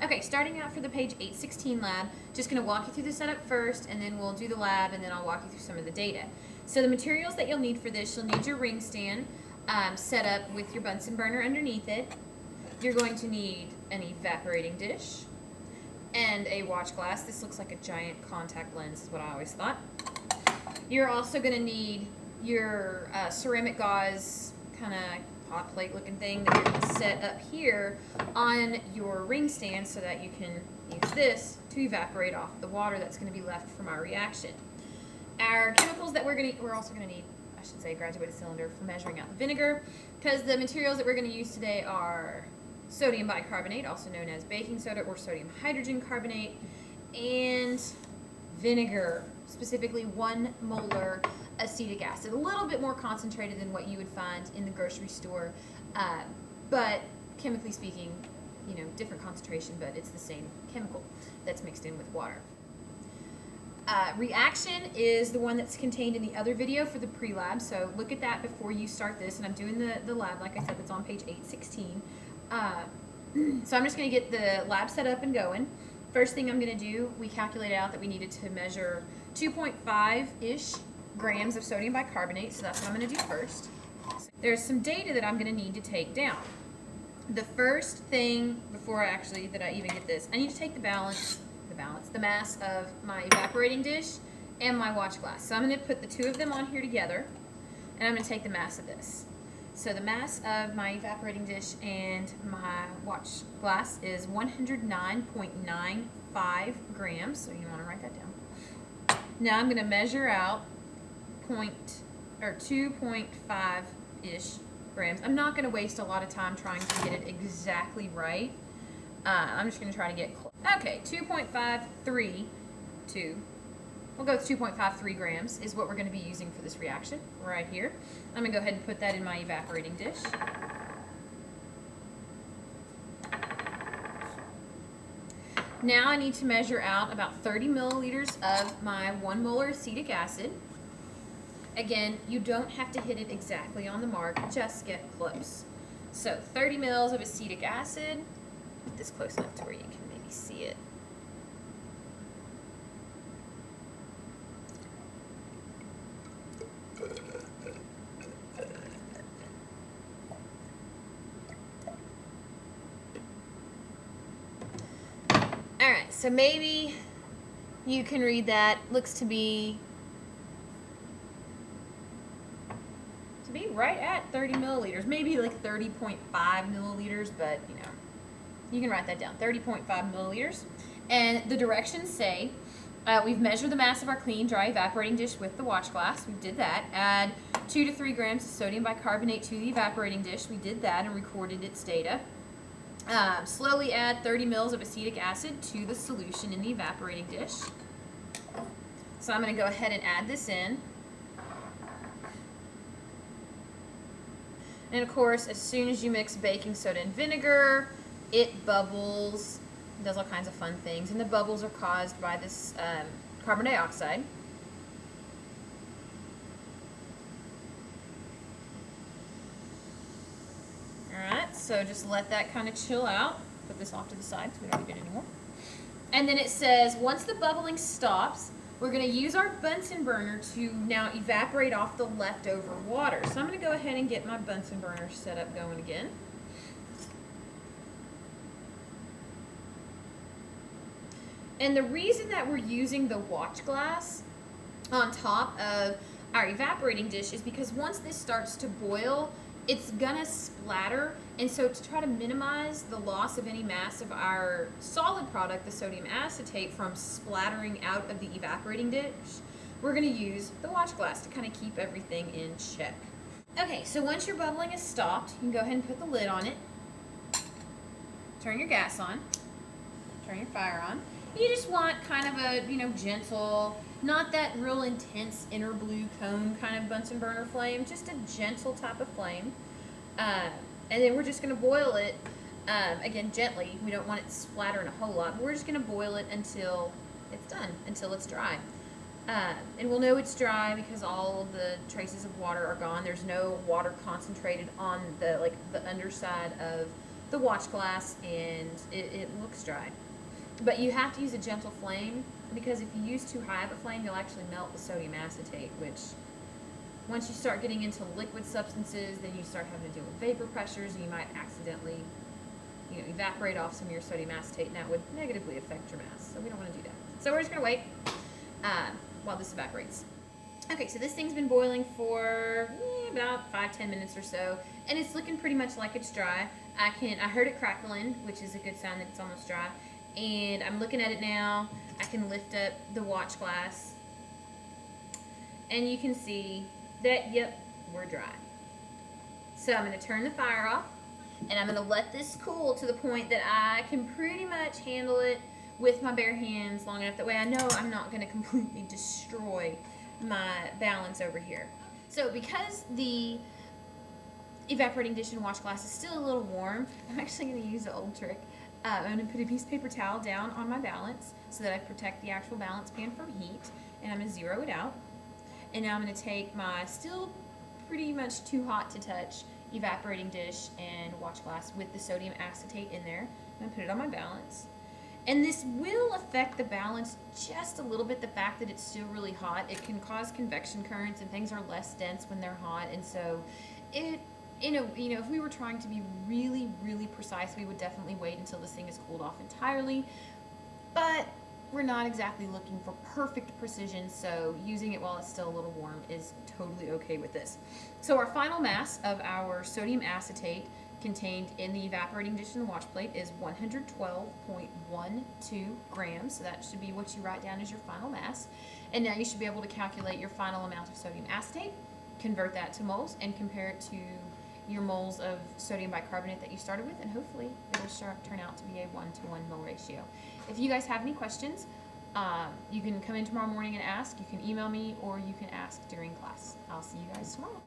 Okay, starting out for the page 816 lab, just going to walk you through the setup first, and then we'll do the lab, and then I'll walk you through some of the data. So the materials that you'll need for this, you'll need your ring stand set up with your Bunsen burner underneath it. You're going to need an evaporating dish and a watch glass. This looks like a giant contact lens is what I always thought. You're also going to need your ceramic gauze kind of hot plate looking thing that you're going to set up here on your ring stand so that you can use this to evaporate off the water that's going to be left from our reaction. Our chemicals that we're also going to need, I should say, a graduated cylinder for measuring out the vinegar, because the materials that we're going to use today are sodium bicarbonate, also known as baking soda or sodium hydrogen carbonate, and vinegar, specifically 1 molar acetic acid, a little bit more concentrated than what you would find in the grocery store, but chemically speaking, different concentration, but it's the same chemical that's mixed in with water. Reaction is the one that's contained in the other video for the pre-lab, so look at that before you start this, and I'm doing the lab, like I said, that's on page 816. So I'm just going to get the lab set up and going. First thing I'm going to do, we calculated out that we needed to measure 2.5-ish grams of sodium bicarbonate, so that's what I'm going to do first. There's some data that I'm going to need to take down. The first thing, before I even get this, I need to take the mass of my evaporating dish and my watch glass. So I'm going to put the two of them on here together, and I'm going to take the mass of this. So the mass of my evaporating dish and my watch glass is 109.95 grams, so you want to write that down. Now I'm going to measure out 2.5-ish grams. I'm not going to waste a lot of time trying to get it exactly right. I'm just going to try to get close. Okay, 2.532. We'll go with 2.53 grams is what we're going to be using for this reaction right here. I'm going to go ahead and put that in my evaporating dish. Now I need to measure out about 30 milliliters of my 1 molar acetic acid. Again, you don't have to hit it exactly on the mark, just get close. So 30 mils of acetic acid. Put this close enough to where you can maybe see it. Alright, so maybe you can read that. Looks to be right at 30 milliliters. Maybe like 30.5 milliliters, but you can write that down. 30.5 milliliters. And the directions say we've measured the mass of our clean, dry evaporating dish with the watch glass. We did that. Add 2 to 3 grams of sodium bicarbonate to the evaporating dish. We did that and recorded its data. Slowly add 30 mils of acetic acid to the solution in the evaporating dish. So I'm going to go ahead and add this in. And of course, as soon as you mix baking soda and vinegar, it bubbles, does all kinds of fun things, and the bubbles are caused by this carbon dioxide. Alright, so just let that kind of chill out. Put this off to the side so we don't need it anymore. And then it says, once the bubbling stops, we're going to use our Bunsen burner to now evaporate off the leftover water. So I'm going to go ahead and get my Bunsen burner set up going again. And the reason that we're using the watch glass on top of our evaporating dish is because once this starts to boil, it's gonna splatter, and so to try to minimize the loss of any mass of our solid product, the sodium acetate, from splattering out of the evaporating dish, we're gonna use the watch glass to kind of keep everything in check. Okay, so once your bubbling is stopped, you can go ahead and put the lid on it, turn your gas on, turn your fire on. You just want kind of a, gentle, not that real intense inner blue cone kind of Bunsen burner flame, just a gentle type of flame. And then we're just going to boil it, again, gently. We don't want it splattering a whole lot, but we're just going to boil it until it's done, until it's dry. And we'll know it's dry because all of the traces of water are gone. There's no water concentrated on the underside of the watch glass, and it looks dry. But you have to use a gentle flame, because if you use too high of a flame, you'll actually melt the sodium acetate, which once you start getting into liquid substances, then you start having to deal with vapor pressures, and you might accidentally, evaporate off some of your sodium acetate, and that would negatively affect your mass. So we don't want to do that. So we're just going to wait while this evaporates. Okay, so this thing's been boiling for about 5-10 minutes or so, and it's looking pretty much like it's dry. I heard it crackling, which is a good sign that it's almost dry. And I'm looking at it now. I can lift up the watch glass, and you can see that, yep, we're dry. So I'm going to turn the fire off, and I'm going to let this cool to the point that I can pretty much handle it with my bare hands long enough. That way I know I'm not going to completely destroy my balance over here. So because the evaporating dish and watch glass is still a little warm, I'm actually going to use an old trick. I'm going to put a piece of paper towel down on my balance so that I protect the actual balance pan from heat, and I'm going to zero it out. And now I'm going to take my still pretty much too hot to touch evaporating dish and watch glass with the sodium acetate in there. I'm going to put it on my balance. And this will affect the balance just a little bit. The fact that it's still really hot, it can cause convection currents, and things are less dense when they're hot. And so it, if we were trying to be really, really precise, we would definitely wait until this thing is cooled off entirely. But we're not exactly looking for perfect precision, so using it while it's still a little warm is totally okay with this. So our final mass of our sodium acetate contained in the evaporating dish and the watch plate is 112.12 grams. So that should be what you write down as your final mass. And now you should be able to calculate your final amount of sodium acetate, convert that to moles, and compare it to your moles of sodium bicarbonate that you started with, and hopefully it'll turn out to be a 1-to-1 mole ratio. If you guys have any questions, you can come in tomorrow morning and ask. You can email me, or you can ask during class. I'll see you guys tomorrow.